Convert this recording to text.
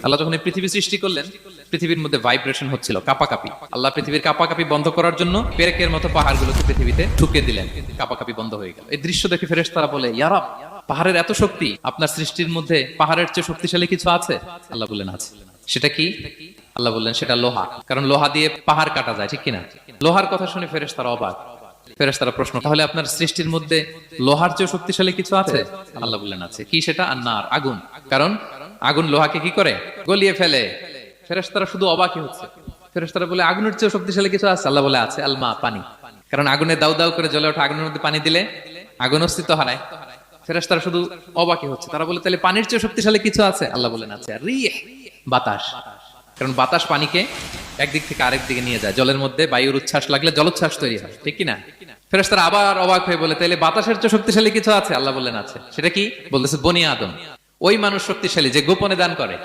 আল্লাহ যখন এই পৃথিবী সৃষ্টি করলেন, পৃথিবীর মধ্যে ভাইব্রেশন হচ্ছিল, কাপাকাপি। আল্লাহ পৃথিবীর কাপাকাপি বন্ধ করার জন্য পেরেকের মতো পাহাড়গুলোকে পৃথিবীতে ঠুকে দিলেন, কাপাকাপি বন্ধ হয়ে গেল। এই দৃশ্য দেখে ফেরেশতারা বলে, ইয়া রাব, পাহাড়ের এত শক্তি, আপনার সৃষ্টির মধ্যে পাহাড়ের চেয়ে শক্তিশালী কিছু আছে? আল্লাহ বললেন আছে। সেটা কি? আল্লাহ বললেন সেটা লোহা, কারণ লোহা দিয়ে পাহাড় কাটা যায়, ঠিক কিনা? লোহার কথা শুনে ফেরেশতারা অবাক। ফেরেশতারা প্রশ্ন, তাহলে আপনার সৃষ্টির মধ্যে লোহার চেয়ে শক্তিশালী কিছু আছে? আল্লাহ বললেন আছে। কি সেটা? আন্নার, আগুন। কারণ আগুন লোহাকে কি করে? গলিয়ে ফেলে। ফেরেশতারা শুধু অবাকই হচ্ছে। ফেরেশতারা বলে, আগুনের চেয়ে শক্তিশালী কিছু আছে? আল্লাহ বলে আছে, আলমা, পানি। কারণ আগুনে দাউ দাউ করে জ্বলে ওঠা আগুনের মধ্যে পানি দিলে আগুন অস্তিত্ব হারায়। ফেরেশতারা শুধু অবাকই হচ্ছে। তারা বলে, তাহলে পানির চেয়ে শক্তিশালী কিছু আছে? আল্লাহ বলেন আছে, রিহ, বাতাস। কারণ বাতাস পানিকে একদিক থেকে আরেক দিকে নিয়ে যায়। জলের মধ্যে বায়ুর উচ্ছ্বাস লাগলে জলোচ্ছ্বাস তৈরি হয়, ঠিক কিনা? ফেরেশতারা আবার অবাক হয়ে বলে, তাহলে বাতাসের চেয়ে শক্তিশালী কিছু আছে? আল্লাহ বললেন আছে। সেটা কি? বলতেছে বনি আদম, ওই মানুষ শক্তিশালী যে গোপনে দান করে।